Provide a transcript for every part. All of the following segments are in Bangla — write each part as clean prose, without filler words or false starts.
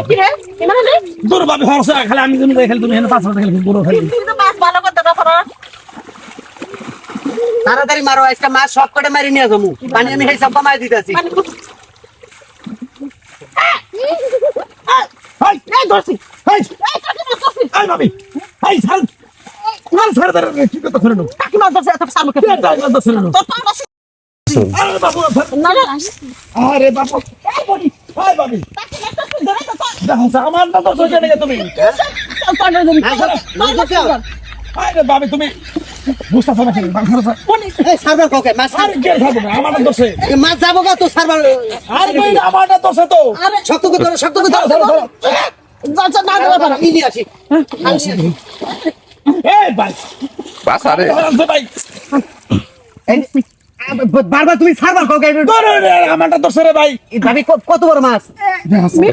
কি রে ইমানে রে তোর বাবা হরছে খালি আমি তুমি খালি তুমি এনে 500 টাকা খালি বড় খালি তুই তো মাছ ভালো করতে না পারো তাড়াতাড়ি মারো আজকে মাছ সব কটে মারি নিয়ে যাবো পানি আমি সেই সব কমাই দিতেছি হাই এই দর্শি হাই এই ভাবি হাই ছাড় মার ছাড় দাঁড়া কি কথা করে নো কাকি মাছ ধরছে এত সামনে কে মার দর্শি নো তোর পা মাছ আরে বাবু না না আরে বাবু এই বডি হাই ভাবি কাকি মাছ ধরে তো দেখো আমার না তো সোজা নেই তুমি আরে বাবু তুমি বুঝতাছ না কি বাংলা এই সার্ভার কোকে মাছ আরে কে খাবো না আমার দোষে মাছ যাবো গা তো সার্ভার আরে ভাই আমার দোষে তো শক্ত করে ধরো শক্ত করে ধরো ধরো যা না দেবা পারো নিয়ে আসি এই ভাই বাস আরে ভাই বারবার তুমি সার্ভার কোকে ধরে আমারটা দোষে রে ভাই ভাবি কত বড় মাছ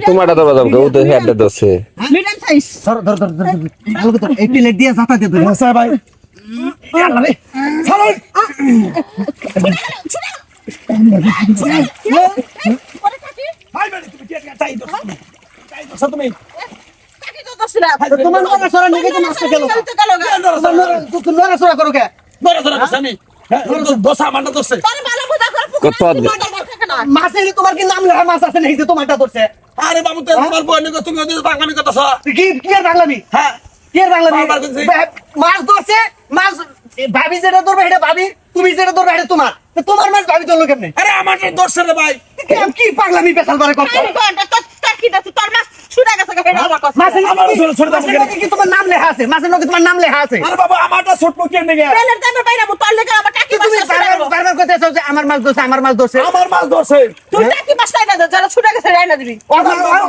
তোমারটা তো বাদাম কেউ তো হেডটা দছে মিডিয়াম সাইজ ধরো ধরো ধরো ধরো ভালো করে ধরো এই প্লেট দিয়ে জাতা দিয়ে ধরো আচ্ছা ভাই আল্লাহ রে ছাড়ো পরে কাকি ভাই ভাই তুমি কে চাই দোষ তুমি কাকি তো দছলা তোমার নড়া সরা নিয়ে তো মাছ গেল তুমি নড়া সরা করো কে ধরে ধরে আমি দোষ আমারটা দোষে তোর ভালো বুঝা করে কত মাছের তোমার কি নাম লেখা মাছ আছে নাকি যে তোমারটা ধরছে আরে বাবু তো তোমার বই নিয়ে তুমি ওদের বাঙালি কথা সব কি কি আর বাংলামি হ্যাঁ কি আর বাংলামি বাবার কাছে। মাছ ধরছে মাছ ভাবি যেটা ধরবে এটা ভাবি তুমি যেটা ধরবে এটা তোমার তো তোমার মাছ ভাবি ধরলো কেমনে আরে আমারটা দোষে রে ভাই কি পাগলামি পেছাল বারে করছো আরে গন্ডা তো কাকি দাও তোর মাছ ছুড়া গেছে কে আমার কথা মাছের আমার ছোট ছোট মাছের লগে কি তোমার নাম লেখা আছে মাছের লগে তোমার নাম লেখা আছে আরে বাবু আমারটা ছোট কে নেগে পেলের দামে বাইরা তোর লেগে আমার কাকি কি তুমি মাছ বারবার বারবার কইতেছো যে আমার মাছ ধরছে আমার মাছ ধরছে আমার মাছ দোষে তুই কাকি মাছ না দে যারা ছুড়া গেছে রাইনা দিবি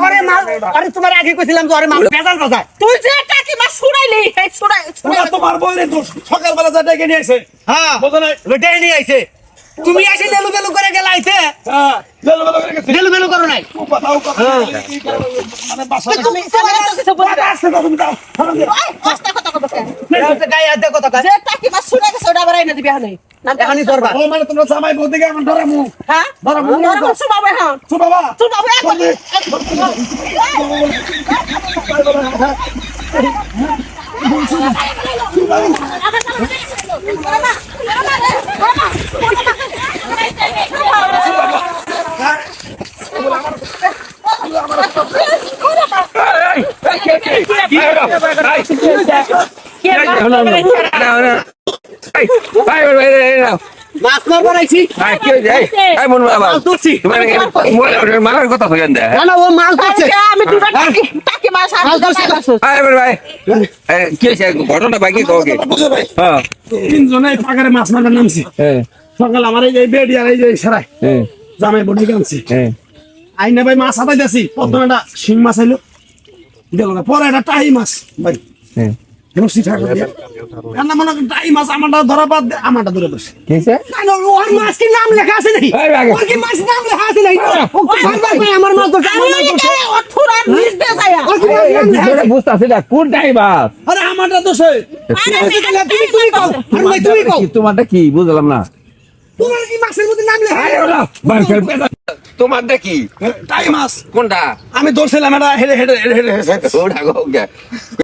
আরে মাছ আরে তোমার আগে কইছিলাম যে আরে মাছ বেজাল বাজায় তুই যে কাকি মাছ ছুড়াইলি এই ছুড়াই ওরা তোমার বইরে দোষ সকালবেলা যা ডেকে নিয়ে এসে হ্যাঁ বুঝো না ওটাই নিয়ে আইছে তুমি এসে বেলু বেলু করে গেলাইতে হ্যাঁ বেলো বেলো করে গেছে বেলু বেলু করো নাই কথাও কথা মানে বাসা তুমি তুমি এত কিছু বলবি না আসছে তো তুমি দাও আস্তে কথা কথা গায়ে হাত দিয়ে কথা কয় যে কাকি মাছ ছুড়া গেছে ওটা আবার রাইনা দিবি হানে এখনই ধরবা ও মানে তোমরা জামাই বলতে গিয়ে আমার ধরামু হ্যাঁ ধরামু তোর মাছ বাবা হ্যাঁ তো বাবা তুই বাবা মাছ মারবার আইছি মারার কথা হয়ে না না ও মাছ ধরছে আমি দুটো টাকি মাছ আর মাছ ধরছে ভাই কি হয়েছে ঘটনা বাকি কাউকে বুঝো ভাই হ্যাঁ তিনজনে পাকারে মাছ মারবার নামছি হ্যাঁ সকাল আমার এই যে বেড আর এই যে সারাই হ্যাঁ জামাই বডি কানছি হ্যাঁ আইনা ভাই মাছ হাতাই দিয়েছি প্রথমে একটা শিং মাছ আইলো গেল না পরে একটা টাই মাছ ভাই হ্যাঁ এবং সিঠা করে দিয়া রান্না মনে করেন টাই মাছ আমারটা ধরা বাদ দিয়ে আমারটা ধরে বসে কি হয়েছে না না ওর মাছ কি নাম লেখা আছে নাকি এই আগে। ওর কি মাছ নাম লেখা আছে নাকি ও বারবার কই আমার মাছ ধরছে আমার মাছ ধরছে ও থুরার নিচ দে যায়া ওর কি মাছ নাম লেখা আছে? বুঝতে আছে কোন টাইম আরে আমারটা দোষে তুমি কও আর ভাই তুমি কও তোমারটা কি বুঝলাম না তোমার কি মাছের মধ্যে নাম লেখা আছে? তোমারটা কি টাই মাছ কোনটা আমি ধরছিলাম এটা হেডে হেডে হেডে হেডে ওটা